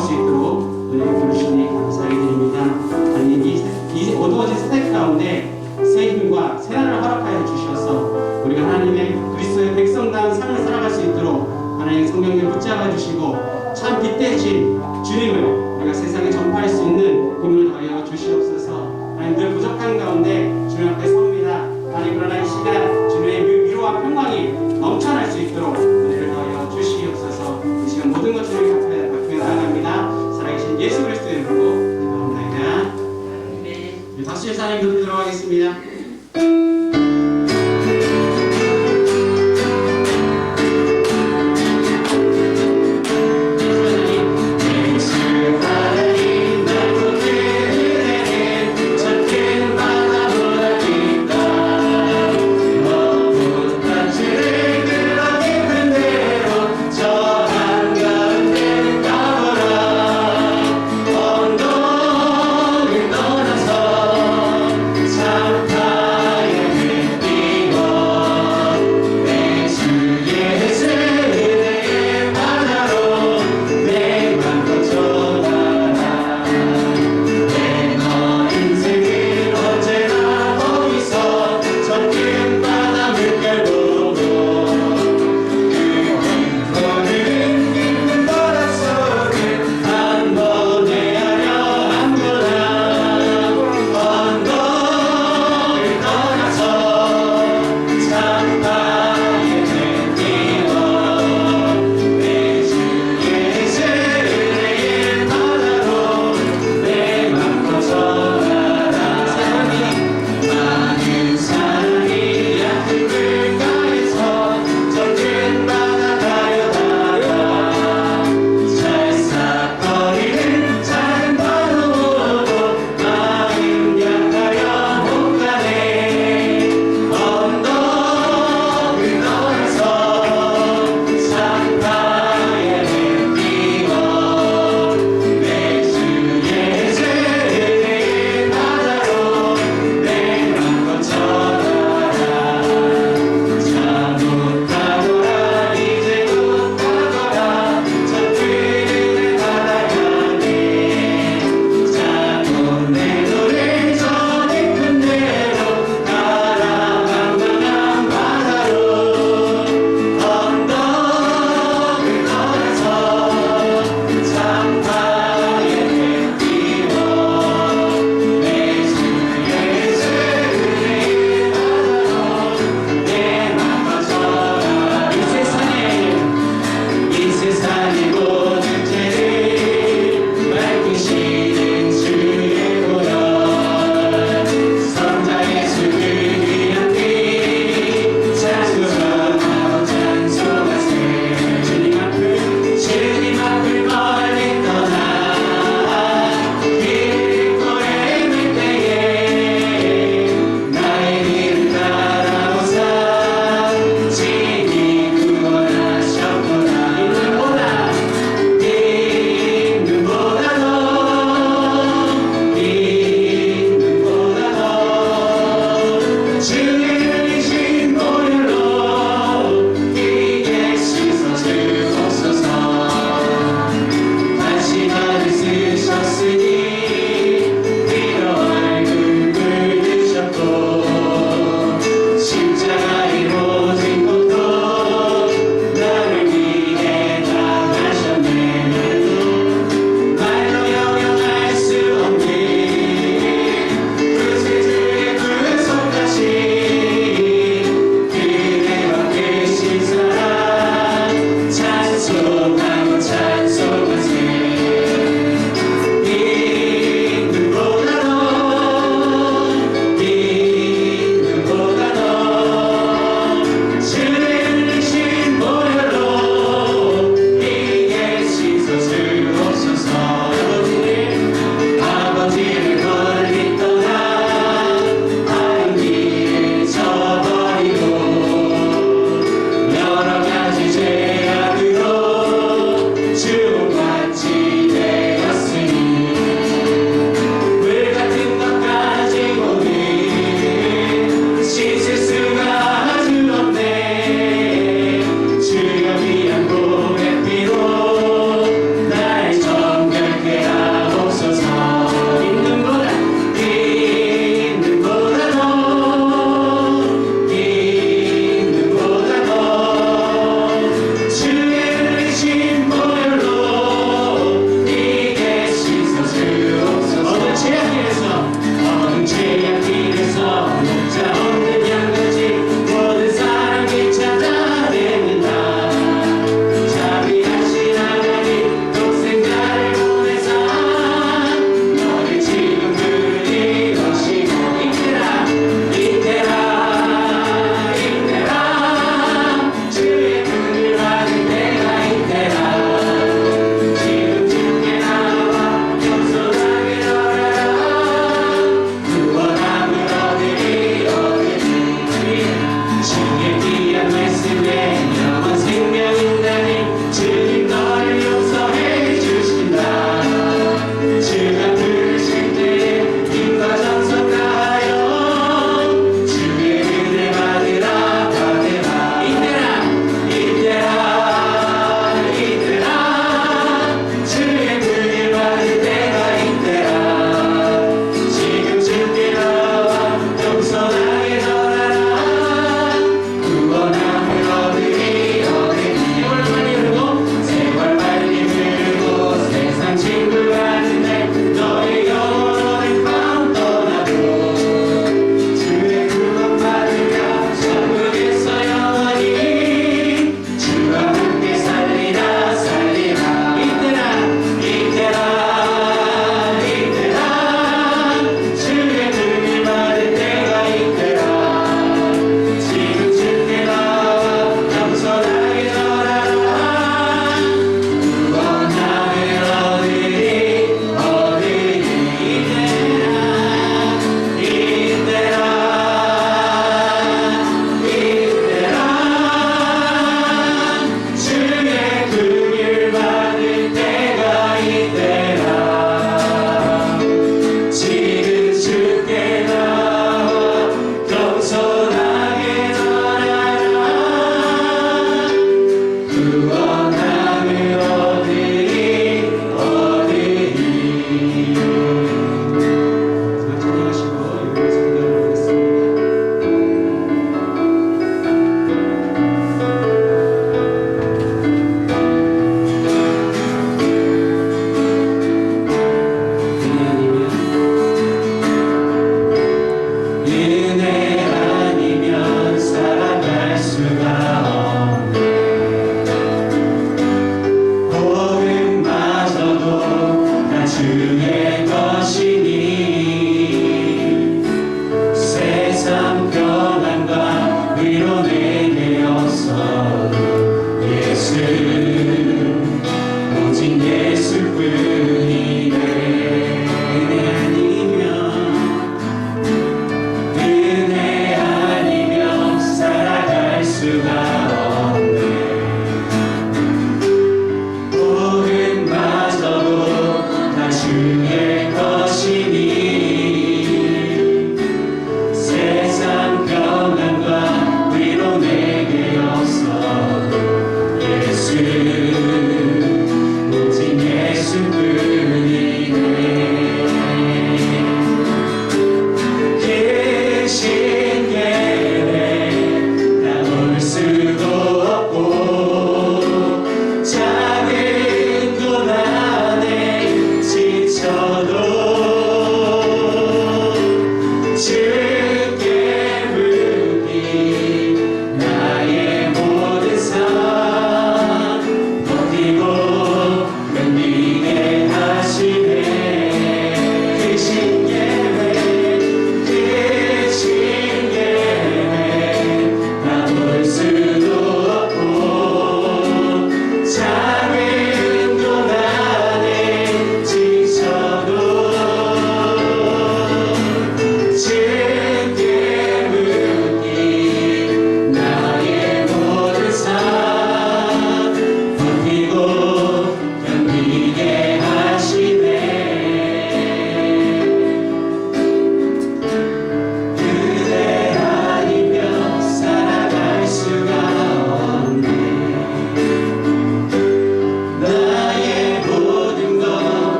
수 있도록 은혜를 부르시니 감사하게 드립니다. 하나님, 이 어두워진 세대 가운데 새 힘과 새 날을 허락하여 주셔서 우리가 하나님의 그리스도의 백성다운 삶을 살아갈 수 있도록 하나님의 성령을 붙잡아 주시고 참 빛대신 주님을 우리가 세상에 전파할 수 있는 힘을 더하여 주시옵소서. 하나님, 늘 부족한 가운데 주님 앞에 섭니다. 하나님, 그러나 이 시간 주님의 위로와 평강이 넘쳐날 수 있도록 은혜를 더하여 주시옵소서. 이 시간 모든 것 주님 앞에 나아갑니다. 살아계신 예수 그리스도의 이름으로 기도합니다. 네. 박수 쳐서 하나님 높이도록 하겠습니다. 예수 하나님,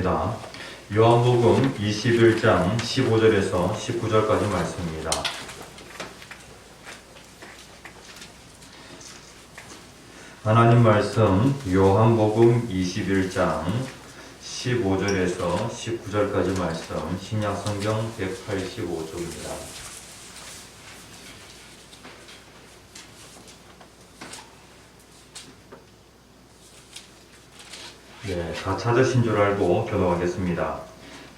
읽겠습니다. 요한복음 21장 15절에서 19절까지 말씀입니다. 하나님 말씀 요한복음 21장 15절에서 19절까지 말씀 신약성경 185쪽입니다. 다 찾으신 줄 알고 교독하겠습니다.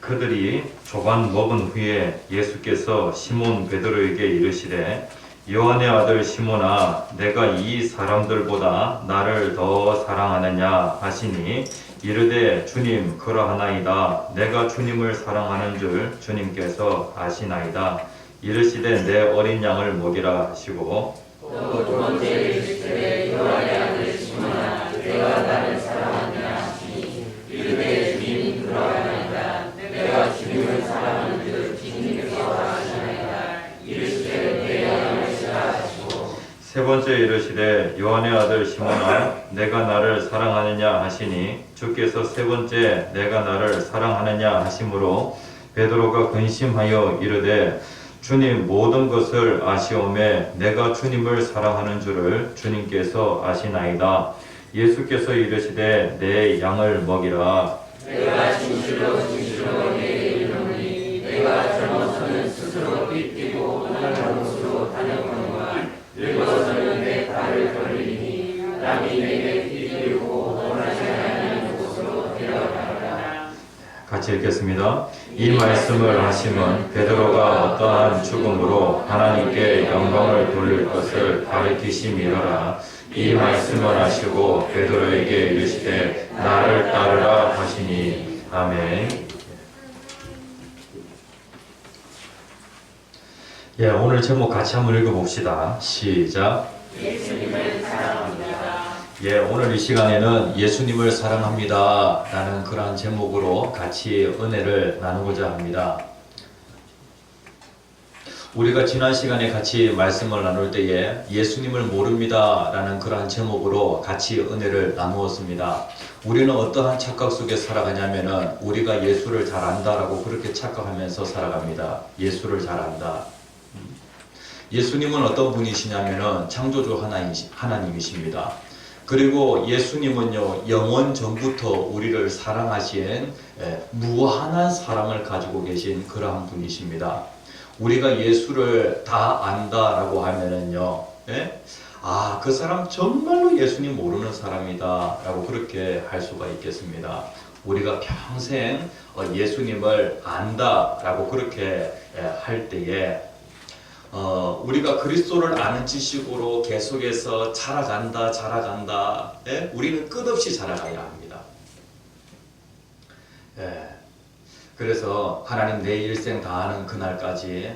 그들이 조반 먹은 후에 예수께서 시몬 베드로에게 이르시되 요한의 아들 시몬아 내가 이 사람들보다 나를 더 사랑하느냐 하시니 이르되 주님 그러하나이다. 내가 주님을 사랑하는 줄 주님께서 아시나이다. 이르시되 내 어린 양을 먹이라 하시고 또 두 번째 이르시되 요한의 아들 시몬아 내가 나를 사랑하느냐 하시니 이르되 주님 그러하나이다. 내가 주님을 사랑하는 줄 주님께서 아시나이다. 이르시되 내 양을 먹이라 하시고 세 번째 이르시되 요한의 아들 시몬아 내가 나를 사랑하느냐 하시니 주께서 세 번째 내가 나를 사랑하느냐 하심으로 베드로가 근심하여 이르되 주님 모든 것을 아시오매 내가 주님을 사랑하는 줄을 주님께서 아시나이다. 예수께서 이르시되 내 양을 먹이라. 내가 진실로 너희에게 이르노니 내가 젊어서는 스스로 삐뛰고 떠나는 곳으로 다녔거니와 늙어서는 내 발을 벌리니 남이 내게 삐뚤고 원하지 않는 곳으로 데려가라. 같이 읽겠습니다. 이 말씀을 하심은 베드로가 어떠한 죽음으로 하나님께 영광을 돌릴 것을 가르치심이더라. 이 말씀을 하시고 베드로에게 이르시되 나를 따르라 하시니 아멘. 오늘 제목 같이 한번 읽어봅시다. 시작. 예수님을 사랑합니다. 오늘 이 시간에는 예수님을 사랑합니다 라는 그러한 제목으로 같이 은혜를 나누고자 합니다. 우리가 지난 시간에 같이 말씀을 나눌 때에 예수님을 모릅니다 라는 그러한 제목으로 같이 은혜를 나누었습니다. 우리는 어떠한 착각 속에 살아가냐면은 우리가 예수를 잘 안다라고 그렇게 착각하면서 살아갑니다. 예수를 잘 안다. 예수님은 어떤 분이시냐면은 창조주 하나님이십니다. 그리고 예수님은요 영원 전부터 우리를 사랑하신 무한한 사랑을 가지고 계신 그러한 분이십니다. 우리가 예수를 다 안다라고 하면은요, 그 사람 정말로 예수님 모르는 사람이다 라고 그렇게 할 수가 있겠습니다. 우리가 평생 예수님을 안다라고 그렇게 할 때에 우리가 그리스도를 아는 지식으로 계속해서 자라간다. 우리는 끝없이 자라가야 합니다. 그래서 하나님 내 일생 다하는 그날까지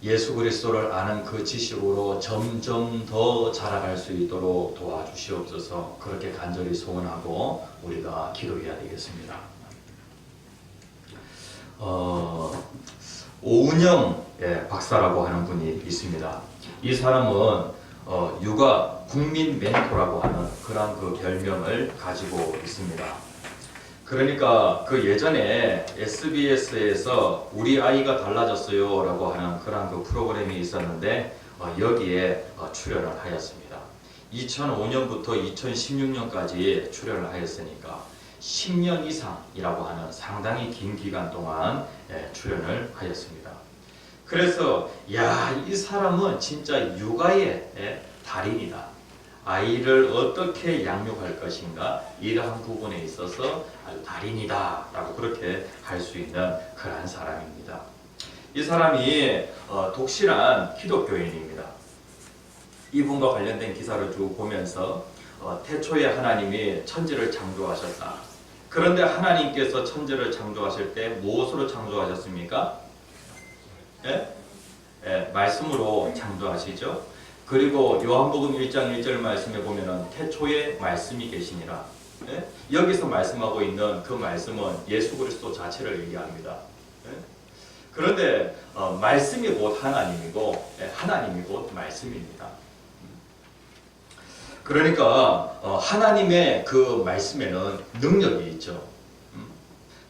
예수 그리스도를 아는 그 지식으로 점점 더 자라갈 수 있도록 도와주시옵소서. 그렇게 간절히 소원하고 우리가 기도해야 되겠습니다. 오은영 박사라고 하는 분이 있습니다. 이 사람은 육아 국민 멘토라고 하는 그런 그 별명을 가지고 있습니다. 그러니까 그 예전에 SBS에서 우리 아이가 달라졌어요 라고 하는 그런 그 프로그램이 있었는데 여기에 출연을 하였습니다. 2005년부터 2016년까지 출연을 하였으니까 10년 이상이라고 하는 상당히 긴 기간 동안 출연을 하였습니다. 그래서 이 사람은 진짜 육아의 달인이다. 아이를 어떻게 양육할 것인가 이러한 부분에 있어서 아주 달인이다 라고 그렇게 할 수 있는 그러한 사람입니다. 이 사람이 독실한 기독교인입니다. 이분과 관련된 기사를 쭉 보면서 태초에 하나님이 천지를 창조하셨다. 그런데 하나님께서 천지를 창조하실 때 무엇으로 창조하셨습니까? 말씀으로 창조하시죠. 그리고 요한복음 1장 1절 말씀에 보면은 태초에 말씀이 계시니라. 여기서 말씀하고 있는 그 말씀은 예수 그리스도 자체를 얘기합니다. 그런데 말씀이 곧 하나님이고 하나님이 곧 말씀입니다. 그러니까 하나님의 그 말씀에는 능력이 있죠.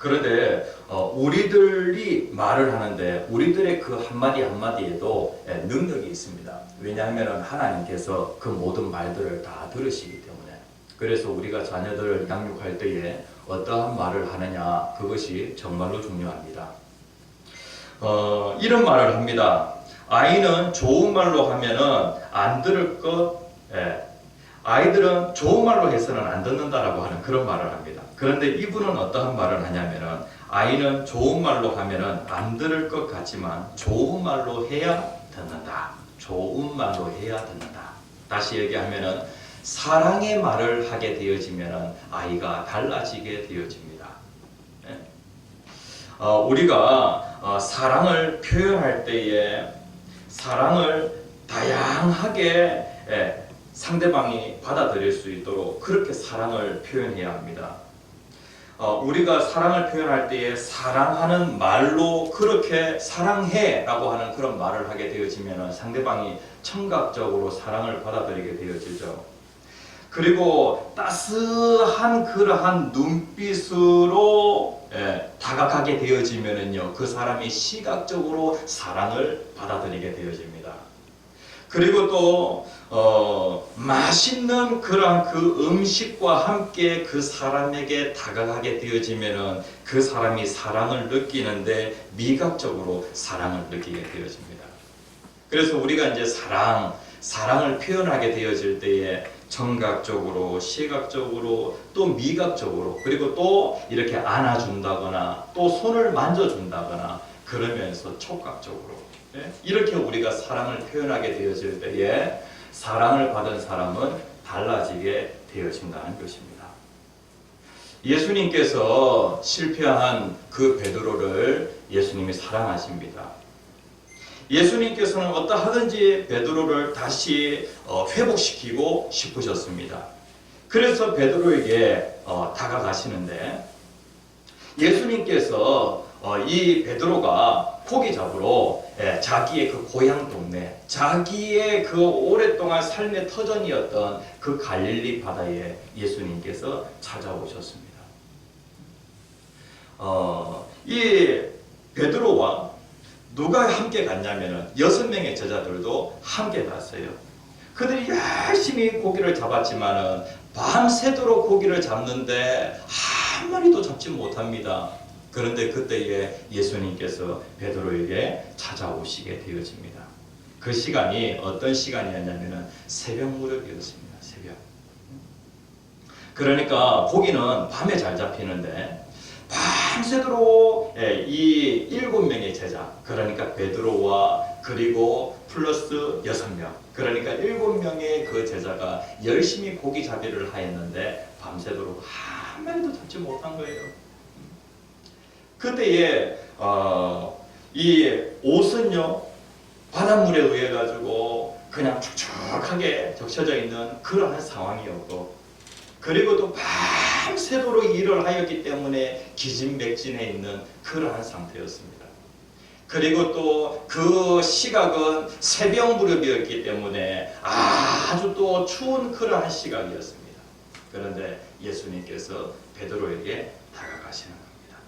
그런데 우리들이 말을 하는데 우리들의 그 한마디 한마디에도 능력이 있습니다. 왜냐하면 하나님께서 그 모든 말들을 다 들으시기 때문에. 그래서 우리가 자녀들을 양육할 때에 어떠한 말을 하느냐, 그것이 정말로 중요합니다. 이런 말을 합니다. 아이는 좋은 말로 하면은 안 들을 것, 아이들은 좋은 말로 해서는 안 듣는다라고 하는 그런 말을 합니다. 그런데 이분은 어떠한 말을 하냐면은 아이는 좋은 말로 하면은 안 들을 것 같지만 좋은 말로 해야 듣는다. 좋은 말로 해야 듣는다. 다시 얘기하면은 사랑의 말을 하게 되어지면은 아이가 달라지게 되어집니다. 우리가 사랑을 표현할 때에 사랑을 다양하게 상대방이 받아들일 수 있도록 그렇게 사랑을 표현해야 합니다. 우리가 사랑을 표현할 때에 사랑하는 말로 그렇게 사랑해 라고 하는 그런 말을 하게 되어지면 상대방이 청각적으로 사랑을 받아들이게 되어지죠. 그리고 따스한 그러한 눈빛으로 다가가게 되어지면은요, 그 사람이 시각적으로 사랑을 받아들이게 되어집니다. 그리고 또 맛있는 그런 그 음식과 함께 그 사람에게 다가가게 되어지면은 그 사람이 사랑을 느끼는데 미각적으로 사랑을 느끼게 되어집니다. 그래서 우리가 이제 사랑을 표현하게 되어질 때에 청각적으로, 시각적으로, 또 미각적으로, 그리고 또 이렇게 안아준다거나 또 손을 만져준다거나 그러면서 촉각적으로 이렇게 우리가 사랑을 표현하게 되어질 때에 사랑을 받은 사람은 달라지게 되어진다는 것입니다. 예수님께서 실패한 그 베드로를 예수님이 사랑하십니다. 예수님께서는 어떠하든지 베드로를 다시 회복시키고 싶으셨습니다. 그래서 베드로에게 다가가시는데 예수님께서 이 베드로가 고기 잡으러 자기의 그 고향 동네, 자기의 그 오랫동안 삶의 터전이었던 그 갈릴리 바다에 예수님께서 찾아오셨습니다. 이 베드로와 누가 함께 갔냐면은 6명의 제자들도 함께 갔어요. 그들이 열심히 고기를 잡았지만은 밤새도록 고기를 잡는데 한 마리도 잡지 못합니다. 그런데 그때에 예수님께서 베드로에게 찾아오시게 되어집니다. 그 시간이 어떤 시간이었냐면은 새벽 무렵이었습니다. 새벽. 그러니까 고기는 밤에 잘 잡히는데 밤새도록 이 7명의 제자, 그러니까 베드로와 그리고 플러스 6명, 그러니까 7명의 그 제자가 열심히 고기 잡이를 하였는데 밤새도록 한 마리도 잡지 못한 거예요. 그때에 이 옷은요 바닷물에 의해 가지고 그냥 축축하게 적셔져 있는 그러한 상황이었고, 그리고 또 밤새도록 일을 하였기 때문에 기진맥진해 있는 그러한 상태였습니다. 그리고 또 그 시각은 새벽 무렵이었기 때문에 아주 또 추운 그러한 시각이었습니다. 그런데 예수님께서 베드로에게 다가가시는 겁니다.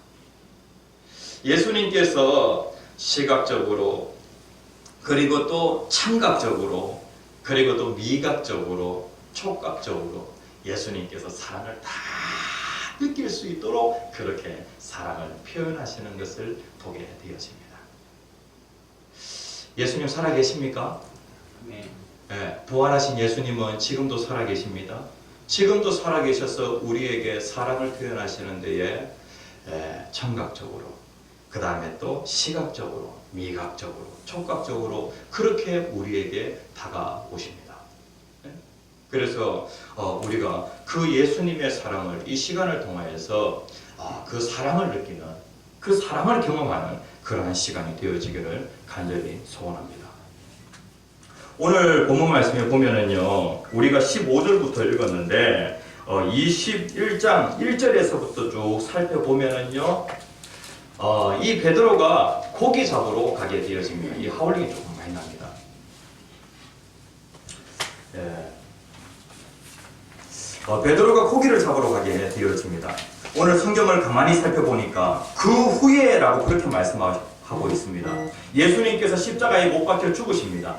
예수님께서 시각적으로, 그리고 또 청각적으로, 그리고 또 미각적으로, 촉각적으로 예수님께서 사랑을 다 느낄 수 있도록 그렇게 사랑을 표현하시는 것을 보게 되어집니다. 예수님 살아계십니까? 네. 부활하신 예수님은 지금도 살아계십니다. 지금도 살아계셔서 우리에게 사랑을 표현하시는 데에 청각적으로, 그 다음에 또 시각적으로, 미각적으로, 촉각적으로 그렇게 우리에게 다가오십니다. 그래서 우리가 그 예수님의 사랑을 이 시간을 통하여서 그 사랑을 느끼는, 그 사랑을 경험하는 그러한 시간이 되어지기를 간절히 소원합니다. 오늘 본문 말씀에 보면은요, 우리가 15절부터 읽었는데 21장 1절에서부터 쭉 살펴보면은요, 이 베드로가 고기 잡으러 가게 되어집니다. 이 하울링이 조금 많이 납니다. 베드로가 고기를 잡으러 가게 되어집니다. 오늘 성경을 가만히 살펴보니까 그 후에라고 그렇게 말씀하고 있습니다. 예수님께서 십자가에 못 박혀 죽으십니다.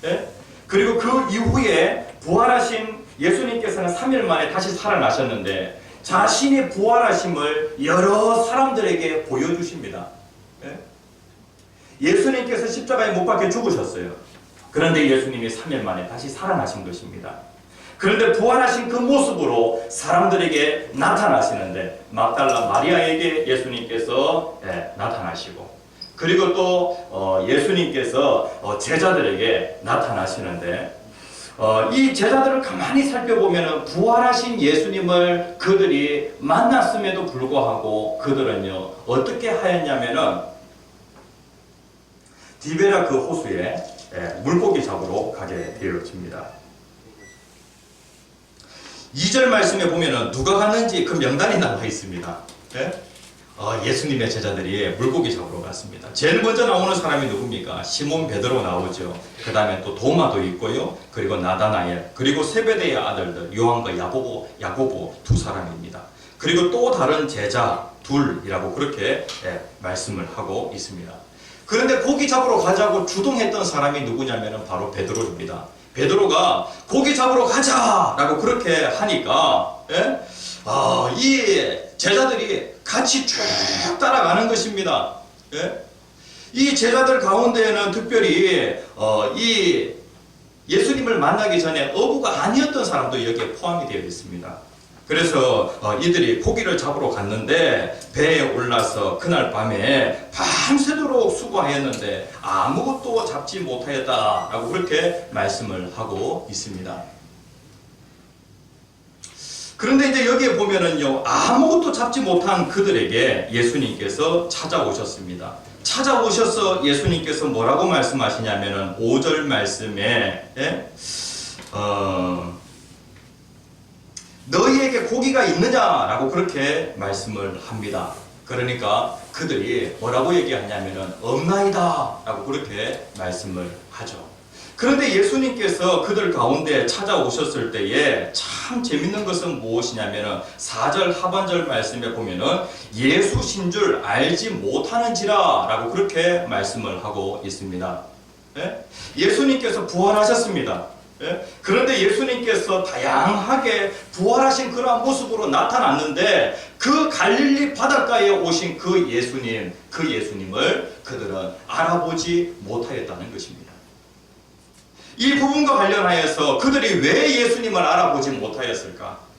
예? 그리고 그 이후에 부활하신 예수님께서는 3일 만에 다시 살아나셨는데 자신의 부활하심을 여러 사람들에게 보여주십니다. 예? 예수님께서 십자가에 못 박혀 죽으셨어요. 그런데 예수님이 3일 만에 다시 살아나신 것입니다. 그런데 부활하신 그 모습으로 사람들에게 나타나시는데 막달라 마리아에게 예수님께서 나타나시고 그리고 또 예수님께서 제자들에게 나타나시는데 이 제자들을 가만히 살펴보면 부활하신 예수님을 그들이 만났음에도 불구하고 그들은요 어떻게 하였냐면은 디베라 그 호수에 물고기 잡으러 가게 되어집니다. 2절 말씀에 보면은 누가 갔는지 그 명단이 나와 있습니다. 예수님의 제자들이 물고기 잡으러 갔습니다. 제일 먼저 나오는 사람이 누굽니까? 시몬 베드로 나오죠. 그 다음에 또 도마도 있고요. 그리고 나다나엘, 그리고 세베대의 아들들 요한과 야고보 두 사람입니다. 그리고 또 다른 제자 둘이라고 그렇게 말씀을 하고 있습니다. 그런데 고기 잡으러 가자고 주동했던 사람이 누구냐면 바로 베드로입니다. 베드로가 고기 잡으러 가자라고 그렇게 하니까 이 제자들이 같이 쭉 따라가는 것입니다. 이 제자들 가운데에는 특별히 이 예수님을 만나기 전에 어부가 아니었던 사람도 여기에 포함이 되어 있습니다. 그래서 이들이 고기를 잡으러 갔는데 배에 올라서 그날 밤에 밤새도록 수고하였는데 아무것도 잡지 못하였다라고 그렇게 말씀을 하고 있습니다. 그런데 이제 여기에 보면은요 아무것도 잡지 못한 그들에게 예수님께서 찾아오셨습니다. 찾아오셔서 예수님께서 뭐라고 말씀하시냐면은 5절 말씀에 너희에게 고기가 있느냐라고 그렇게 말씀을 합니다. 그러니까 그들이 뭐라고 얘기하냐면은 없나이다 라고 그렇게 말씀을 하죠. 그런데 예수님께서 그들 가운데 찾아오셨을 때에 참 재밌는 것은 무엇이냐면은 4절 하반절 말씀에 보면은 예수신 줄 알지 못하는지라 라고 그렇게 말씀을 하고 있습니다. 예수님께서 부활하셨습니다. 그런데 예수님께서 다양하게 부활하신 그러한 모습으로 나타났는데 그 갈릴리 바닷가에 오신 그 예수님을 그들은 알아보지 못하였다는 것입니다. 이 부분과 관련하여서 그들이 왜 예수님을 알아보지 못하였을까?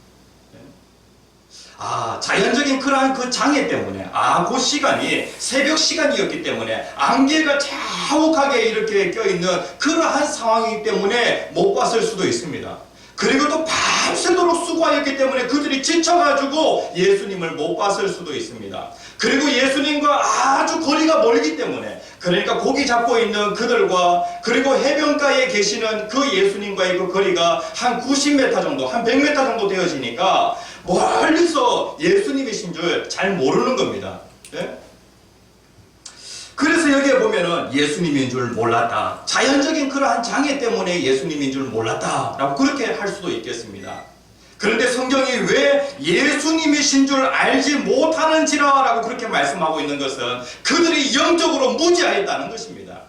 자연적인 그러한 그 장애 때문에 그 시간이 새벽 시간이었기 때문에 안개가 자욱하게 이렇게 껴있는 그러한 상황이기 때문에 못 봤을 수도 있습니다. 그리고 또 밤새도록 수고하였기 때문에 그들이 지쳐가지고 예수님을 못 봤을 수도 있습니다. 그리고 예수님과 아주 거리가 멀기 때문에 그러니까 고기 잡고 있는 그들과 그리고 해변가에 계시는 그 예수님과의 그 거리가 한 90m 정도, 한 100m 정도 되어지니까 멀리서 예수님이신 줄 잘 모르는 겁니다. 그래서 여기에 보면은 예수님인 줄 몰랐다. 자연적인 그러한 장애 때문에 예수님인 줄 몰랐다 라고 그렇게 할 수도 있겠습니다. 그런데 성경이 왜 예수님이신 줄 알지 못하는지라 라고 그렇게 말씀하고 있는 것은 그들이 영적으로 무지하였다는 것입니다.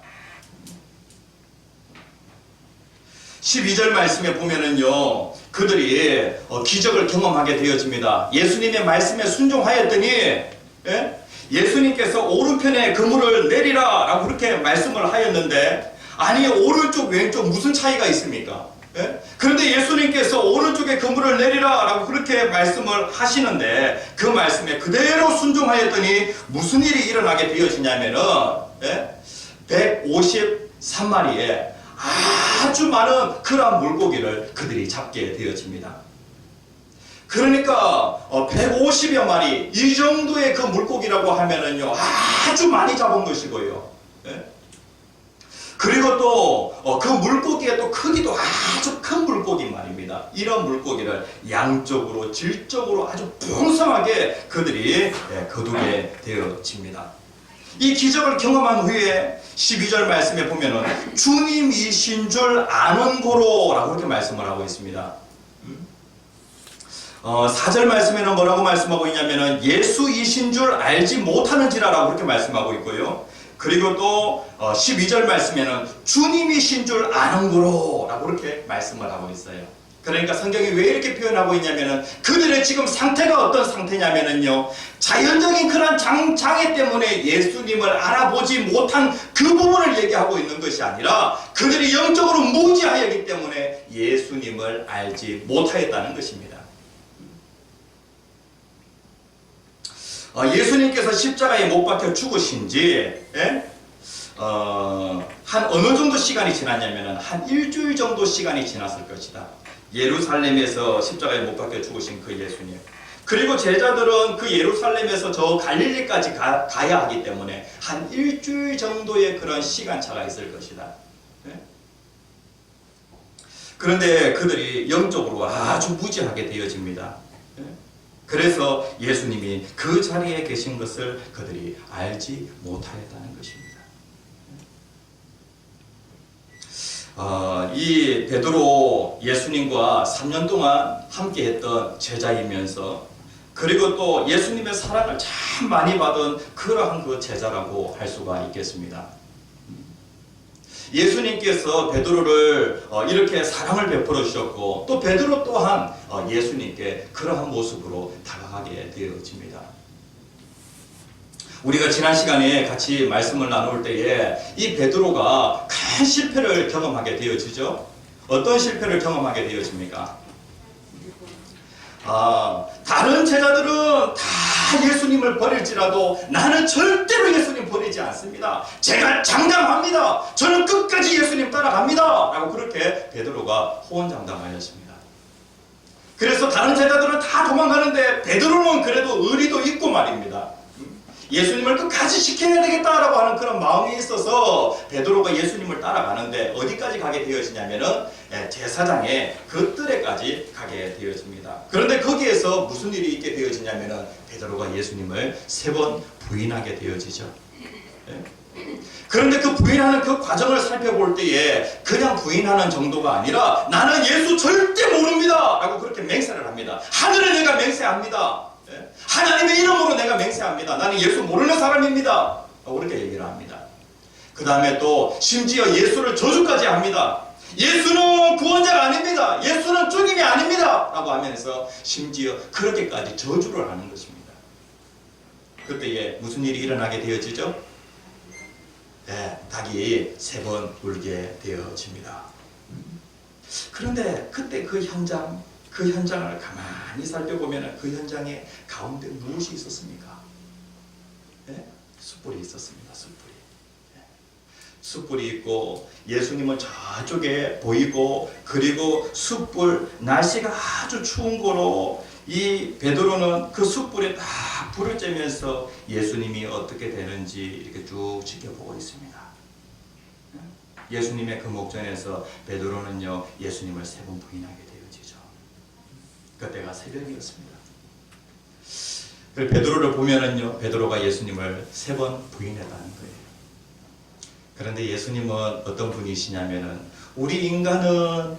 12절 말씀에 보면은요 그들이 기적을 경험하게 되어집니다. 예수님의 말씀에 순종하였더니 예수님께서 오른편에 그물을 내리라 라고 그렇게 말씀을 하였는데 아니 오른쪽 왼쪽 무슨 차이가 있습니까? 그런데 예수님께서 오른쪽에 그물을 내리라 라고 그렇게 말씀을 하시는데 그 말씀에 그대로 순종하였더니 무슨 일이 일어나게 되어지냐면은 153마리에 아주 많은 그러한 물고기를 그들이 잡게 되어집니다. 그러니까 150여 마리 이 정도의 그 물고기라고 하면은요 아주 많이 잡은 것이고요. 그리고 또 그 물고기의 또 크기도 아주 큰 물고기 말입니다. 이런 물고기를 양적으로 질적으로 아주 풍성하게 그들이 거두게 되어집니다. 이 기적을 경험한 후에 12절 말씀에 보면은 주님이신 줄 아는 고로 라고 그렇게 말씀을 하고 있습니다. 4절 말씀에는 뭐라고 말씀하고 있냐면은 예수이신 줄 알지 못하는지라라고 그렇게 말씀하고 있고요. 그리고 또 12절 말씀에는 주님이신 줄 아는구로 라고 그렇게 말씀을 하고 있어요. 그러니까 성경이 왜 이렇게 표현하고 있냐면은 그들의 지금 상태가 어떤 상태냐면은요, 자연적인 그런 장애 때문에 예수님을 알아보지 못한 그 부분을 얘기하고 있는 것이 아니라 그들이 영적으로 무지하였기 때문에 예수님을 알지 못하였다는 것입니다. 예수님께서 십자가에 못 박혀 죽으신지 한 어느 정도 시간이 지났냐면 한 일주일 정도 시간이 지났을 것이다. 예루살렘에서 십자가에 못 박혀 죽으신 그 예수님. 그리고 제자들은 그 예루살렘에서 저 갈릴리까지 가야 하기 때문에 한 일주일 정도의 그런 시간차가 있을 것이다. 그런데 그들이 영적으로 아주 무지하게 되어집니다. 그래서 예수님이 그 자리에 계신 것을 그들이 알지 못하였다는 것입니다. 이 베드로 예수님과 3년 동안 함께 했던 제자이면서 그리고 또 예수님의 사랑을 참 많이 받은 그러한 그 제자라고 할 수가 있겠습니다. 예수님께서 베드로를 이렇게 사랑을 베풀어 주셨고 또 베드로 또한 예수님께 그러한 모습으로 다가가게 되어집니다. 우리가 지난 시간에 같이 말씀을 나눌 때에 이 베드로가 큰 실패를 경험하게 되어지죠. 어떤 실패를 경험하게 되어집니까? 다른 제자들은 다 예수님을 버릴지라도 나는 절대로 예수님 버리지 않습니다. 제가 장담합니다. 저는 끝까지 예수님 따라갑니다. 라고 그렇게 베드로가 호언장담하였습니다. 그래서 다른 제자들은 다 도망가는데 베드로는 그래도 의리도 있고 말입니다. 예수님을 끝까지 지켜야 되겠다라고 하는 그런 마음이 있어서 베드로가 예수님을 따라가는데 어디까지 가게 되어지냐면은 제사장의 그 뜰에까지 가게 되어집니다. 그런데 거기에서 무슨 일이 있게 되어지냐면은 베드로가 예수님을 3번 부인하게 되어지죠. 그런데 그 부인하는 그 과정을 살펴볼 때에 그냥 부인하는 정도가 아니라 나는 예수 절대 모릅니다 라고 그렇게 맹세를 합니다. 하늘에 내가 맹세합니다. 하나님의 이름으로 내가 맹세합니다. 나는 예수 모르는 사람입니다. 그렇게 얘기를 합니다. 그 다음에 또 심지어 예수를 저주까지 합니다. 예수는 구원자가 아닙니다. 예수는 주님이 아닙니다. 라고 하면서 심지어 그렇게까지 저주를 하는 것입니다. 그때에 무슨 일이 일어나게 되어지죠? 닭이 3번 울게 되어집니다. 그런데 그때 그 현장을 가만히 살펴보면 그 현장에 가운데 무엇이 있었습니까? 숯불이 있었습니다. 숯불이 있고 예수님은 저쪽에 보이고 그리고 숯불 날씨가 아주 추운 거로 이 베드로는 그 숯불에 딱 불을 쬐면서 예수님이 어떻게 되는지 이렇게 쭉 지켜보고 있습니다. 예수님의 그 목전에서 베드로는요 예수님을 3번 부인하게 되어지죠. 그때가 새벽이었습니다. 그 베드로를 보면은요 베드로가 예수님을 3번 부인했다는 거예요. 그런데 예수님은 어떤 분이시냐면은 우리 인간은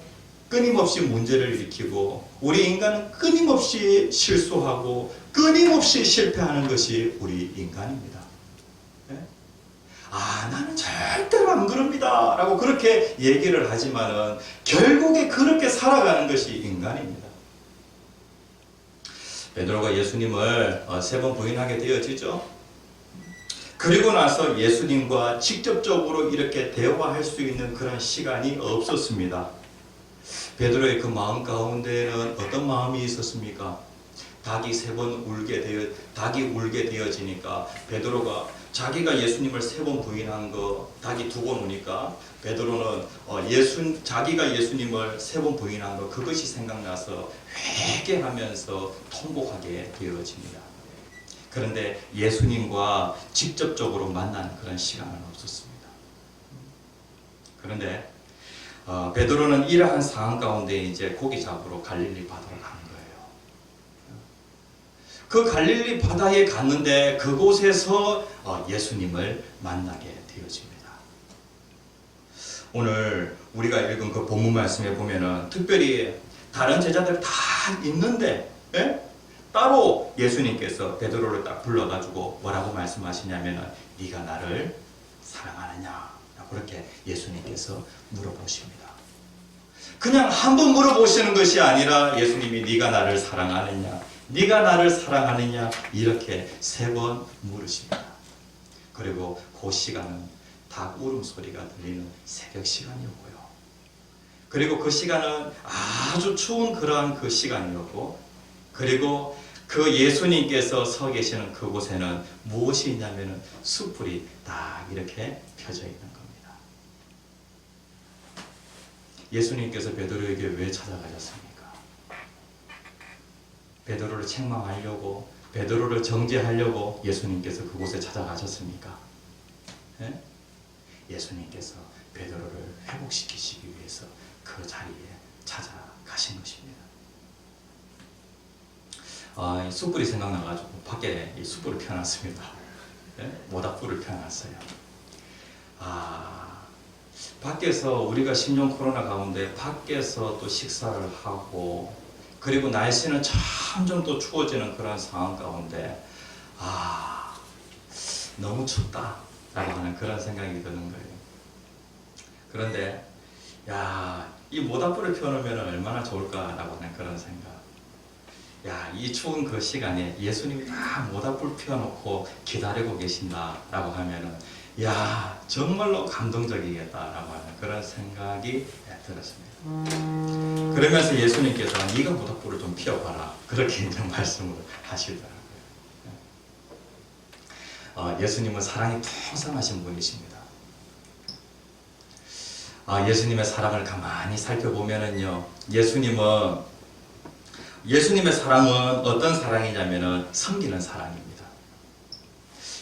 끊임없이 문제를 일으키고 우리 인간은 끊임없이 실수하고 끊임없이 실패하는 것이 우리 인간입니다. 나는 절대로 안 그럽니다 라고 그렇게 얘기를 하지만은 결국에 그렇게 살아가는 것이 인간입니다. 베드로가 예수님을 3번 부인하게 되어지죠. 그리고 나서 예수님과 직접적으로 이렇게 대화할 수 있는 그런 시간이 없었습니다. 베드로의 그 마음 가운데는 어떤 마음이 있었습니까? 닭이 울게 되어지니까 베드로가 자기가 예수님을 3번 부인한 거 닭이 2번 우니까 베드로는 자기가 예수님을 3번 부인한 거 그것이 생각나서 회개하면서 통곡하게 되어집니다. 그런데 예수님과 직접적으로 만나는 그런 시간은 없었습니다. 그런데 베드로는 이러한 상황 가운데 이제 고기 잡으러 갈릴리 바다로 가는 거예요. 그 갈릴리 바다에 갔는데 그곳에서 예수님을 만나게 되어집니다. 오늘 우리가 읽은 그 본문 말씀에 보면은 특별히 다른 제자들 다 있는데 예? 따로 예수님께서 베드로를 딱 불러가지고 뭐라고 말씀하시냐면은 네가 나를 사랑하느냐? 그렇게 예수님께서 물어보십니다. 그냥 한 번 물어보시는 것이 아니라 예수님이 네가 나를 사랑하느냐? 네가 나를 사랑하느냐? 이렇게 3번 물으십니다. 그리고 그 시간은 닭 울음소리가 들리는 새벽 시간이었고요. 그리고 그 시간은 아주 추운 그러한 그 시간이었고, 그리고 그 예수님께서 서 계시는 그곳에는 무엇이 있냐면은 숯불이 딱 이렇게 펴져 있는 겁니다. 예수님께서 베드로에게 왜 찾아가셨습니까? 베드로를 책망하려고, 베드로를 정죄하려고 예수님께서 그곳에 찾아가셨습니까? 예? 예수님께서 베드로를 회복시키시기 위해서 그 자리에 찾아가신 것입니다. 이 숯불이 생각나가지고 밖에 이 숯불을 펴놨습니다. 예? 모닥불을 펴놨어요. 밖에서 우리가 신종 코로나 가운데 밖에서 또 식사를 하고, 그리고 날씨는 점점 또 추워지는 그런 상황 가운데 너무 춥다 라고 하는 그런 생각이 드는 거예요. 그런데 이 모닥불을 펴놓으면 얼마나 좋을까라고 하는 그런 생각. 이 추운 그 시간에 예수님이 다 모닥불 피워놓고 기다리고 계신다라고 하면은 정말로 감동적이겠다라고 하는 그런 생각이 들었습니다. 그러면서 예수님께서 네가 모닥불을 좀 피워봐라 그렇게 이제 말씀을 하시더라고요. 예수님은 사랑이 풍성하신 분이십니다. 예수님의 사랑을 가만히 살펴보면은요, 예수님의 사랑은 어떤 사랑이냐면은 섬기는 사랑입니다.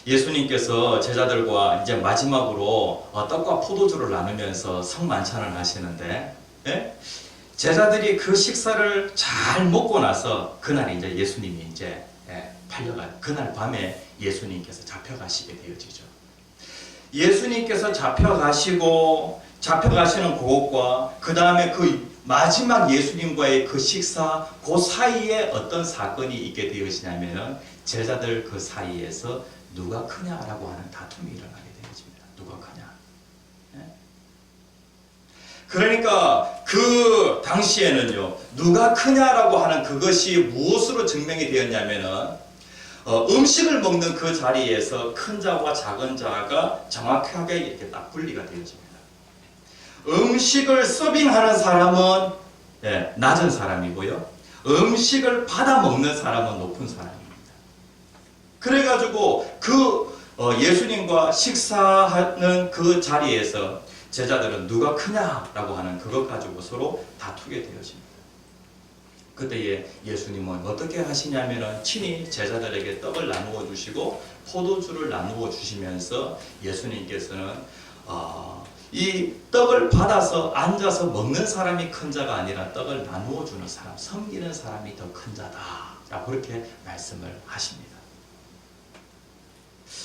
예수님께서 제자들과 이제 마지막으로 떡과 포도주를 나누면서 성만찬을 하시는데, 제자들이 그 식사를 잘 먹고 나서 그날 이제 예수님이 이제 그날 밤에 예수님께서 잡혀가시게 되어지죠. 예수님께서 잡혀가시는 그것과 그 다음에 그 마지막 예수님과의 그 식사 그 사이에 어떤 사건이 있게 되어지냐면은 제자들 그 사이에서 누가 크냐라고 하는 다툼이 일어나게 되어집니다. 누가 크냐? 그러니까 그 당시에는요, 누가 크냐라고 하는 그것이 무엇으로 증명이 되었냐면은 음식을 먹는 그 자리에서 큰 자와 작은 자가 정확하게 이렇게 딱 분리가 되어집니다. 음식을 서빙하는 사람은 낮은 사람이고요, 음식을 받아 먹는 사람은 높은 사람입니다. 그래가지고 그 예수님과 식사하는 그 자리에서 제자들은 누가 크냐라고 하는 그것 가지고 서로 다투게 되어집니다. 그때에 예수님은 어떻게 하시냐면은 친히 제자들에게 떡을 나누어 주시고 포도주를 나누어 주시면서 예수님께서는 이 떡을 받아서 앉아서 먹는 사람이 큰 자가 아니라 떡을 나누어 주는 사람, 섬기는 사람이 더 큰 자다. 그렇게 말씀을 하십니다.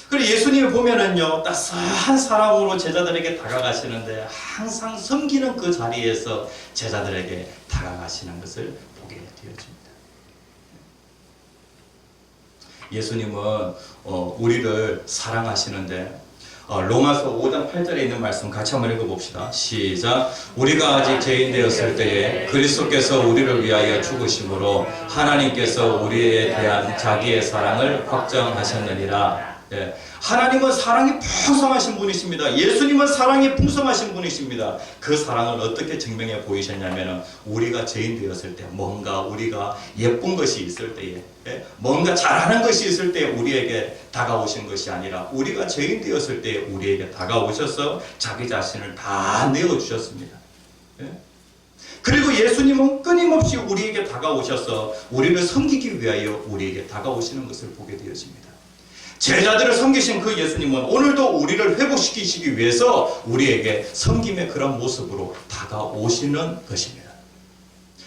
그리고 예수님을 보면은요, 따스한 사랑으로 제자들에게 다가가시는데 항상 섬기는 그 자리에서 제자들에게 다가가시는 것을 보게 되어집니다. 예수님은 우리를 사랑하시는데 로마서 5장 8절에 있는 말씀 같이 한번 읽어봅시다. 시작. 우리가 아직 죄인 되었을 때에 그리스도께서 우리를 위하여 죽으심으로 하나님께서 우리에 대한 자기의 사랑을 확정하셨느니라. 하나님은 사랑이 풍성하신 분이십니다. 예수님은 사랑이 풍성하신 분이십니다. 그 사랑을 어떻게 증명해 보이셨냐면 우리가 죄인 되었을 때, 뭔가 우리가 예쁜 것이 있을 때에, 뭔가 잘하는 것이 있을 때 우리에게 다가오신 것이 아니라 우리가 죄인 되었을 때 우리에게 다가오셔서 자기 자신을 다 내어주셨습니다. 그리고 예수님은 끊임없이 우리에게 다가오셔서 우리를 섬기기 위하여 우리에게 다가오시는 것을 보게 되어집니다. 제자들을 섬기신 그 예수님은 오늘도 우리를 회복시키시기 위해서 우리에게 섬김의 그런 모습으로 다가오시는 것입니다.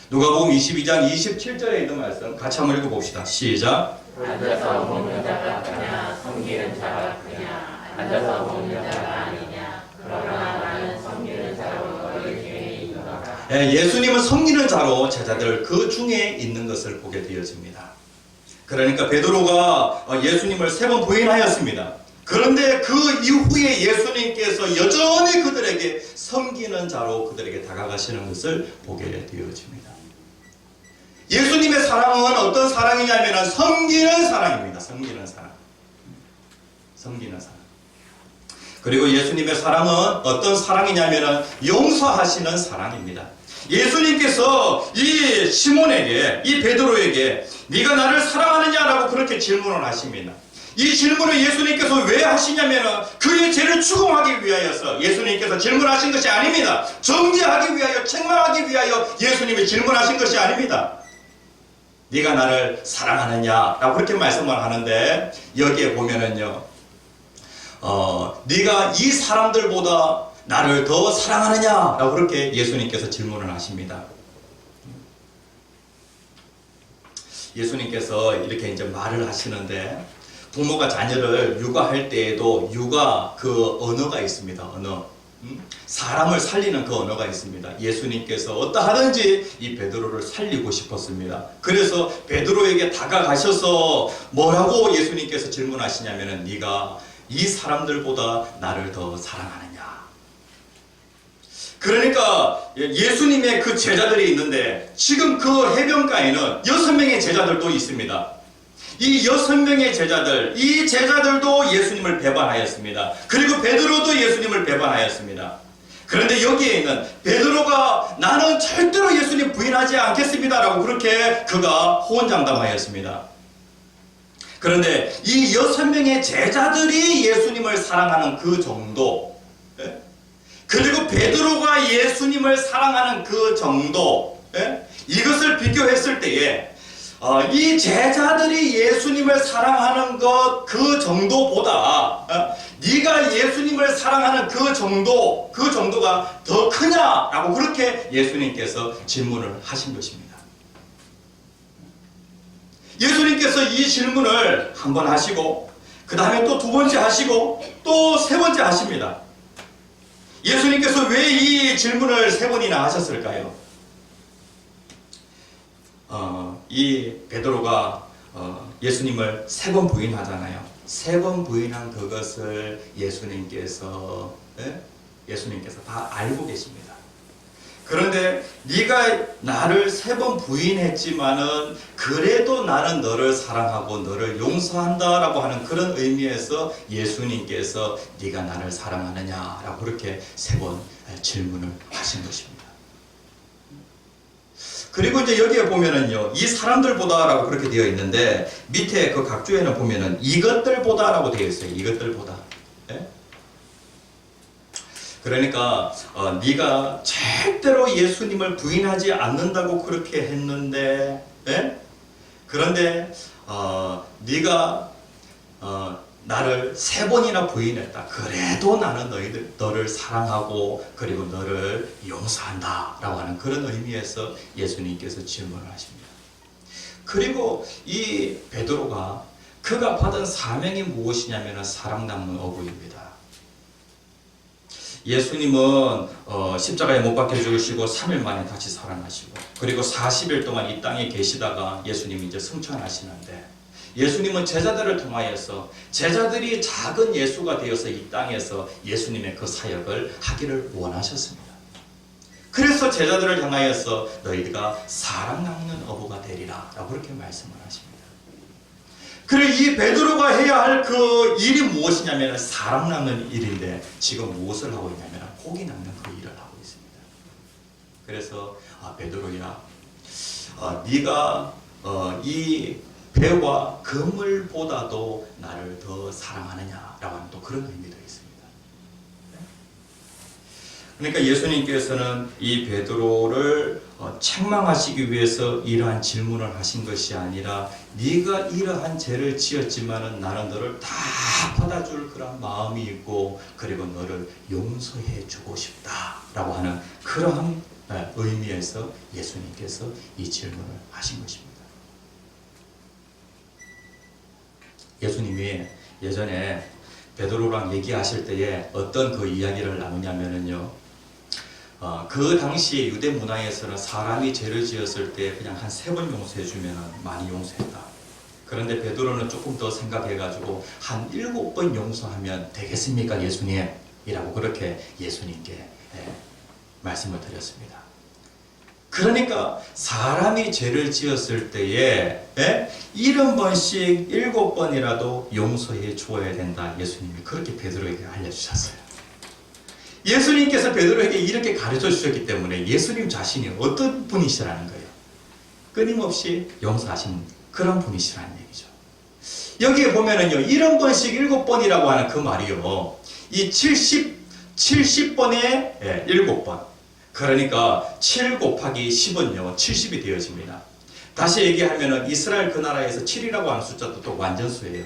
누가복음 22장 27절에 있는 말씀 같이 한번 읽어봅시다. 시작. 앉아서 먹는 자가 크냐 섬기는 자가 크냐 앉아서 먹는 자가 아니냐 그러나 나는 섬기는 자로 너희 중에 있노라. 예수님은 섬기는 자로 제자들 그 중에 있는 것을 보게 되어집니다. 그러니까 베드로가 예수님을 3번 부인하였습니다. 그런데 그 이후에 예수님께서 여전히 그들에게 섬기는 자로 그들에게 다가가시는 것을 보게 되어집니다. 예수님의 사랑은 어떤 사랑이냐면 섬기는 사랑입니다. 섬기는 사랑. 섬기는 사랑. 그리고 예수님의 사랑은 어떤 사랑이냐면 용서하시는 사랑입니다. 예수님께서 이 시몬에게, 이 베드로에게 네가 나를 사랑하느냐라고 그렇게 질문을 하십니다. 이 질문을 예수님께서 왜 하시냐면 그의 죄를 추궁하기 위하여서 예수님께서 질문하신 것이 아닙니다. 정죄하기 위하여, 책망하기 위하여 예수님이 질문하신 것이 아닙니다. 네가 나를 사랑하느냐라고 그렇게 말씀을 하는데 여기에 보면은요, 네가 이 사람들보다 나를 더 사랑하느냐라고 그렇게 예수님께서 질문을 하십니다. 예수님께서 이렇게 이제 말을 하시는데 부모가 자녀를 육아할 때에도 육아 그 언어가 있습니다. 언어. 사람을 살리는 그 언어가 있습니다. 예수님께서 어떠하든지 이 베드로를 살리고 싶었습니다. 그래서 베드로에게 다가가셔서 뭐라고 예수님께서 질문하시냐면은 네가 이 사람들보다 나를 더 사랑하느냐. 그러니까 예수님의 그 제자들이 있는데 지금 그 해변가에는 6명의 제자들도 있습니다. 이 6명의 제자들, 이 제자들도 예수님을 배반하였습니다. 그리고 베드로도 예수님을 배반하였습니다. 그런데 여기에 있는 베드로가 나는 절대로 예수님 부인하지 않겠습니다 라고 그렇게 그가 호언장담하였습니다. 그런데 이 6명의 제자들이 예수님을 사랑하는 그 정도, 그리고 베드로가 예수님을 사랑하는 그 정도, 이것을 비교했을 때에 이 제자들이 예수님을 사랑하는 것 그 정도보다 네가 예수님을 사랑하는 그 정도가 더 크냐라고 그렇게 예수님께서 질문을 하신 것입니다. 예수님께서 이 질문을 한 번 하시고 그 다음에 또 2번째 하시고 또 3번째 하십니다. 예수님께서 왜 이 질문을 3번이나 하셨을까요? 이 베드로가 예수님을 3번 부인하잖아요. 3번 부인한 그것을 예수님께서 다 알고 계십니다. 그런데 네가 나를 3번 부인했지만은 그래도 나는 너를 사랑하고 너를 용서한다라고 하는 그런 의미에서 예수님께서 네가 나를 사랑하느냐라고 그렇게 3번 질문을 하신 것입니다. 그리고 이제 여기에 보면은요, 이 사람들보다라고 그렇게 되어 있는데 밑에 그 각주에는 보면은 이것들보다라고 되어 있어요. 이것들보다. 예? 그러니까 네가 절대로 예수님을 부인하지 않는다고 그렇게 했는데, 예? 그런데 네가 나를 3번이나 부인했다. 그래도 나는 너를 사랑하고 그리고 너를 용서한다 라고 하는 그런 의미에서 예수님께서 질문을 하십니다. 그리고 이 베드로가 그가 받은 사명이 무엇이냐면 사랑 낚는 어부입니다. 예수님은 십자가에 못 박혀 죽으시고 3일 만에 다시 살아나시고 그리고 40일 동안 이 땅에 계시다가 예수님이 이제 승천하시는데 예수님은 제자들을 통하여서 제자들이 작은 예수가 되어서 이 땅에서 예수님의 그 사역을 하기를 원하셨습니다. 그래서 제자들을 향하여서 너희가 사랑 낚는 어부가 되리라 라고 그렇게 말씀을 하십니다. 그리고 이 베드로가 해야 할 그 일이 무엇이냐면 사랑 낚는 일인데 지금 무엇을 하고 있냐면 고기 낚는 그 일을 하고 있습니다. 그래서 베드로야, 네가 이 배와 그물보다도 나를 더 사랑하느냐라고 하는 또 그런 의미도 있습니다. 그러니까 예수님께서는 이 베드로를 책망하시기 위해서 이러한 질문을 하신 것이 아니라 네가 이러한 죄를 지었지만은 나는 너를 다 받아줄 그런 마음이 있고 그리고 너를 용서해 주고 싶다라고 하는 그러한 의미에서 예수님께서 이 질문을 하신 것입니다. 예수님이 예전에 베드로랑 얘기하실 때에 어떤 그 이야기를 나누냐면은요, 그 당시 유대 문화에서는 사람이 죄를 지었을 때 그냥 한 3번 용서해주면 많이 용서했다. 그런데 베드로는 조금 더 생각해가지고 한 7번 용서하면 되겠습니까, 예수님? 이라고 그렇게 예수님께 말씀을 드렸습니다. 그러니까 사람이 죄를 지었을 때에 70번씩 7번이라도 용서해 주어야 된다. 예수님이 그렇게 베드로에게 알려주셨어요. 예수님께서 베드로에게 이렇게 가르쳐 주셨기 때문에 예수님 자신이 어떤 분이시라는 거예요. 끊임없이 용서하시는 그런 분이시라는 얘기죠. 여기에 보면은요, 70번씩 7번이라고 하는 그 말이요, 이 70번에 7번. 그러니까 7 곱하기 10은요, 70이 되어집니다. 다시 얘기하면은 이스라엘 그 나라에서 7이라고 하는 숫자도 또 완전수예요.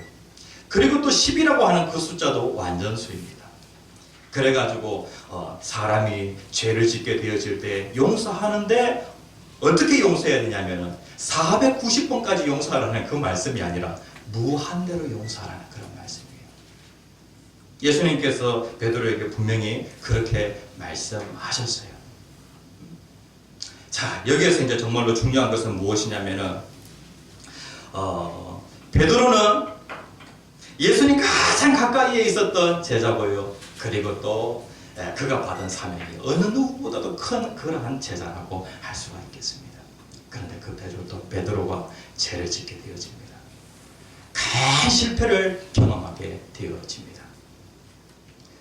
그리고 또 10이라고 하는 그 숫자도 완전수입니다. 그래가지고 사람이 죄를 짓게 되어질 때 용서하는데 어떻게 용서해야 되냐면은 490번까지 용서하라는 그 말씀이 아니라 무한대로 용서하라는 그런 말씀이에요. 예수님께서 베드로에게 분명히 그렇게 말씀하셨어요. 자, 여기에서 이제 정말로 중요한 것은 무엇이냐면은 베드로는 예수님 가장 가까이에 있었던 제자고요. 그리고 또 그가 받은 사명이 어느 누구보다도 큰 그러한 제자라고 할 수가 있겠습니다. 그런데 그 베드로가 죄를 짓게 되어집니다. 큰 실패를 경험하게 되어집니다.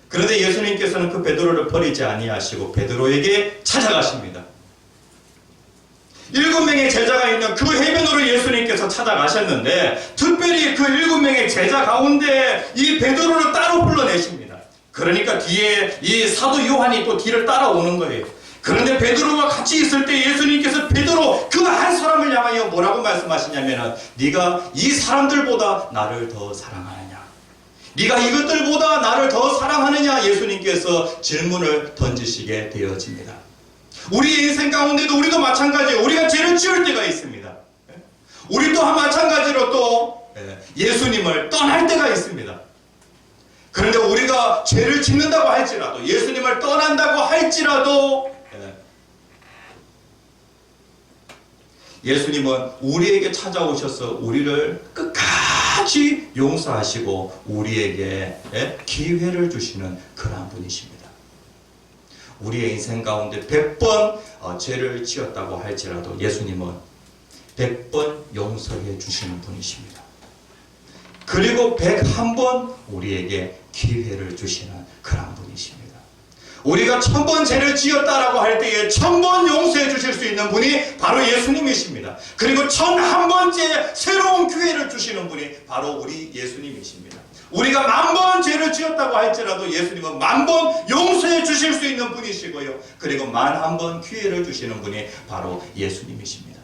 그런데 예수님께서는 그 베드로를 버리지 아니하시고 베드로에게 찾아가십니다. 7명의 제자가 있는 그 해변으로 예수님께서 찾아가셨는데 특별히 그 7명의 제자 가운데 이 베드로를 따로 불러내십니다. 그러니까 뒤에 이 사도 요한이 또 뒤를 따라오는 거예요. 그런데 베드로가 같이 있을 때 예수님께서 베드로 그 한 사람을 향하여 뭐라고 말씀하시냐면 네가 이 사람들보다 나를 더 사랑하느냐, 네가 이것들보다 나를 더 사랑하느냐, 예수님께서 질문을 던지시게 되어집니다. 우리의 인생 가운데도 우리도 마찬가지예요. 우리가 죄를 지을 때가 있습니다. 우리 또한 마찬가지로 또 예수님을 떠날 때가 있습니다. 그런데 우리가 죄를 짓는다고 할지라도, 예수님을 떠난다고 할지라도 예수님은 우리에게 찾아오셔서 우리를 끝까지 용서하시고 우리에게 기회를 주시는 그러한 분이십니다. 우리의 인생 가운데 100번 죄를 지었다고 할지라도 예수님은 100번 용서해 주시는 분이십니다. 그리고 101번 우리에게 기회를 주시는 그런 분이십니다. 우리가 1000번 죄를 지었다라고 할 때에 1000번 용서해 주실 수 있는 분이 바로 예수님이십니다. 그리고 1001번째 새로운 기회를 주시는 분이 바로 우리 예수님이십니다. 우리가 10,000번 죄를 지었다고 할지라도 예수님은 10,000번 용서해 주실 수 있는 분이시고요. 그리고 10,001번 기회를 주시는 분이 바로 예수님이십니다.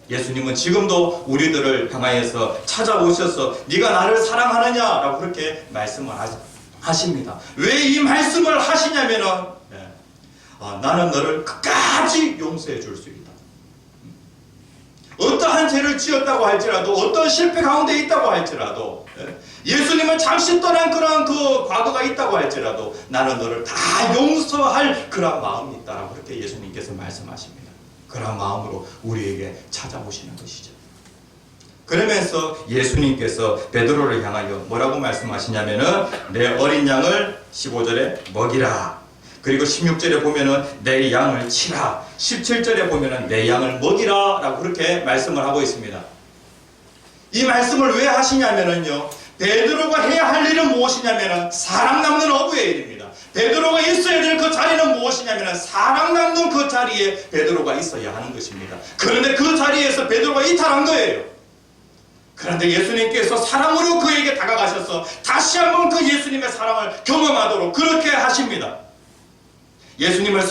예수님은 지금도 우리들을 향하여서 찾아오셔서 네가 나를 사랑하느냐라고 그렇게 말씀을 하십니다. 왜 이 말씀을 하시냐면은 나는 너를 끝까지 용서해 줄 수 있다. 어떠한 죄를 지었다고 할지라도, 어떤 실패 가운데 있다고 할지라도, 예수님을 잠시 떠난 그런 그 과거가 있다고 할지라도 나는 너를 다 용서할 그런 마음이 있다라고 그렇게 예수님께서 말씀하십니다. 그런 마음으로 우리에게 찾아오시는 것이죠. 그러면서 예수님께서 베드로를 향하여 뭐라고 말씀하시냐면은 내 어린 양을 15절에 먹이라. 그리고 16절에 보면은 내 양을 치라. 17절에 보면은 내 양을 먹이라 라고 그렇게 말씀을 하고 있습니다. 이 말씀을 왜 하시냐면은요, 베드로가 해야 할 일은 무엇이냐면은 사랑 남는 어부의 일입니다. 베드로가 있어야 될 그 자리는 무엇이냐면 사랑 남는 그 자리에 베드로가 있어야 하는 것입니다. 그런데 그 자리에서 베드로가 이탈한 거예요. 그런데 예수님께서 사랑으로 그에게 다가가셔서 다시 한번 그 예수님의 사랑을 경험하도록 그렇게 하십니다. 예수님의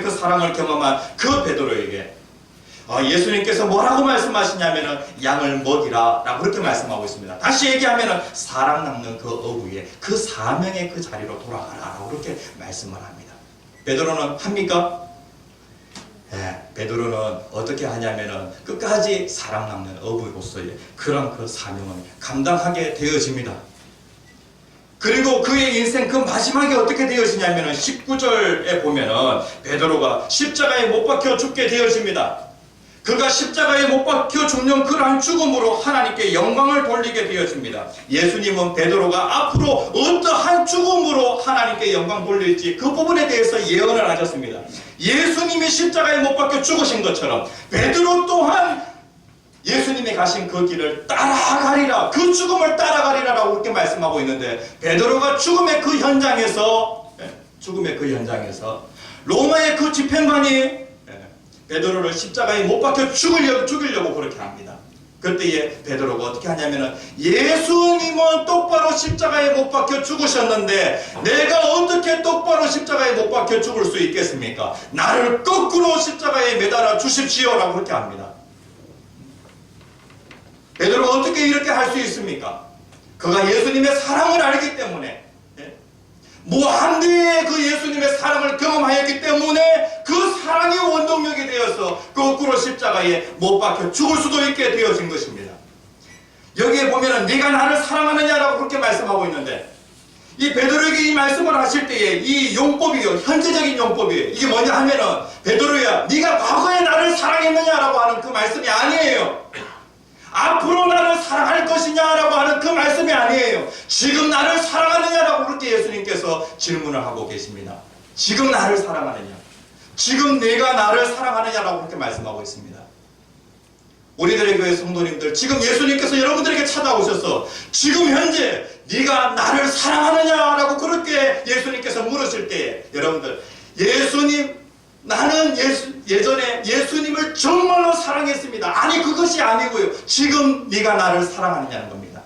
그 사랑을 경험한 그 베드로에게 예수님께서 뭐라고 말씀하시냐면은 양을 먹이라 라고 그렇게 말씀하고 있습니다. 다시 얘기하면은 사랑 남는 그 어부의 그 사명의 그 자리로 돌아가라 라고 그렇게 말씀을 합니다. 베드로는 합니까? 베드로는 어떻게 하냐면은 끝까지 사랑 남는 어부로서의 그런 그 사명을 감당하게 되어집니다. 그리고 그의 인생 그 마지막에 어떻게 되어지냐면은 19절에 보면은 베드로가 십자가에 못 박혀 죽게 되어집니다. 그가 십자가에 못 박혀 죽는 그러한 죽음으로 하나님께 영광을 돌리게 되어집니다. 예수님은 베드로가 앞으로 어떠한 죽음으로 하나님께 영광 돌릴지 그 부분에 대해서 예언을 하셨습니다. 예수님이 십자가에 못 박혀 죽으신 것처럼 베드로 또한 예수님이 가신 그 길을 따라가리라, 그 죽음을 따라가리라라고 그렇게 말씀하고 있는데, 베드로가 죽음의 그 현장에서 로마의 그 집행관이 베드로를 십자가에 못 박혀 죽이려고 그렇게 합니다. 그때에 베드로가 어떻게 하냐면은, 예수님은 똑바로 십자가에 못 박혀 죽으셨는데 내가 어떻게 똑바로 십자가에 못 박혀 죽을 수 있겠습니까? 나를 거꾸로 십자가에 매달아 주십시오라고 그렇게 합니다. 베드로가 어떻게 이렇게 할 수 있습니까? 그가 예수님의 사랑을 알기 때문에, 무한대의 그 예수님의 사랑을 경험하였기 때문에 그 사랑이 원동력이 되어서 거꾸로 십자가에 못 박혀 죽을 수도 있게 되어진 것입니다. 여기에 보면은 네가 나를 사랑하느냐라고 그렇게 말씀하고 있는데, 이 베드로에게 이 말씀을 하실 때에 이 용법이요, 현재적인 용법이에요. 이게 뭐냐 하면은, 베드로야, 네가 과거에 나를 사랑했느냐라고 하는 그 말씀이 아니에요. 앞으로 나를 사랑할 것이냐라고 하는 그 말씀이 아니에요. 지금 나를 사랑하느냐라고 그렇게 예수님께서 질문을 하고 계십니다. 지금 나를 사랑하느냐, 지금 내가 나를 사랑하느냐라고 그렇게 말씀하고 있습니다. 우리들의 교회 성도님들, 지금 예수님께서 여러분들에게 찾아오셔서 지금 현재 네가 나를 사랑하느냐라고 그렇게 예수님께서 물으실 때에, 여러분들, 나는 예전에 예수님을 정말로 사랑했습니다. 아니, 그것이 아니고요. 지금 네가 나를 사랑하느냐는 겁니다.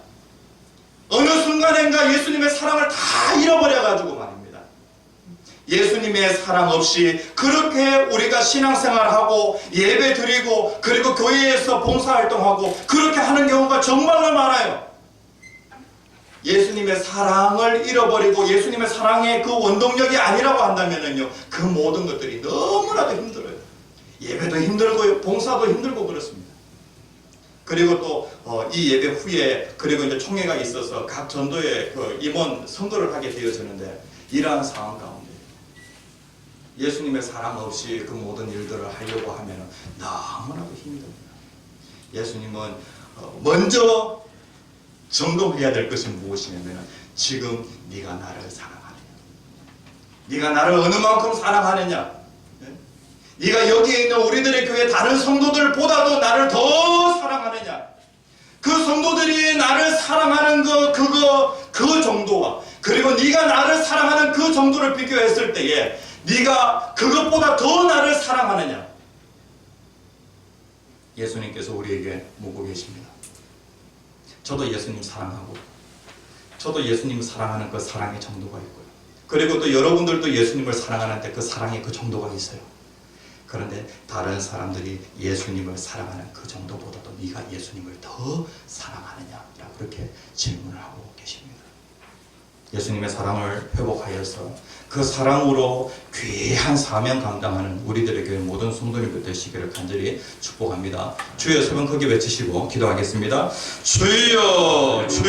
어느 순간인가 예수님의 사랑을 다 잃어버려가지고 말입니다. 예수님의 사랑 없이 그렇게 우리가 신앙생활하고 예배 드리고 그리고 교회에서 봉사활동하고 그렇게 하는 경우가 정말로 많아요. 예수님의 사랑을 잃어버리고 예수님의 사랑의 그 원동력이 아니라고 한다면요, 그 모든 것들이 너무나도 힘들어요. 예배도 힘들고요, 봉사도 힘들고 그렇습니다. 그리고 또 이 예배 후에 그리고 이제 총회가 있어서 각 전도에 그 임원 선거를 하게 되어지는데, 이러한 상황 가운데 예수님의 사랑 없이 그 모든 일들을 하려고 하면 너무나도 힘듭니다. 예수님은 먼저 점검해야 될 것은 무엇이냐면, 지금 네가 나를 사랑하느냐, 네가 나를 어느 만큼 사랑하느냐, 네가 여기에 있는 우리들의 교회 다른 성도들보다도 나를 더 사랑하느냐, 그 성도들이 나를 사랑하는 그 정도와 그리고 네가 나를 사랑하는 그 정도를 비교했을 때에 네가 그것보다 더 나를 사랑하느냐, 예수님께서 우리에게 묻고 계십니다. 저도 예수님 사랑하고, 저도 예수님 사랑하는 그 사랑의 정도가 있고요. 그리고 또 여러분들도 예수님을 사랑하는데 그 사랑의 그 정도가 있어요. 그런데 다른 사람들이 예수님을 사랑하는 그 정도보다도 네가 예수님을 더 사랑하느냐라고 그렇게 질문을 하고 계십니다. 예수님의 사랑을 회복하여서 그 사랑으로 귀한 사명 감당하는 우리들의 교회 모든 성도님들 되시기를 간절히 축복합니다. 주여, 세 번 크게 외치시고 기도하겠습니다. 주여, 주여.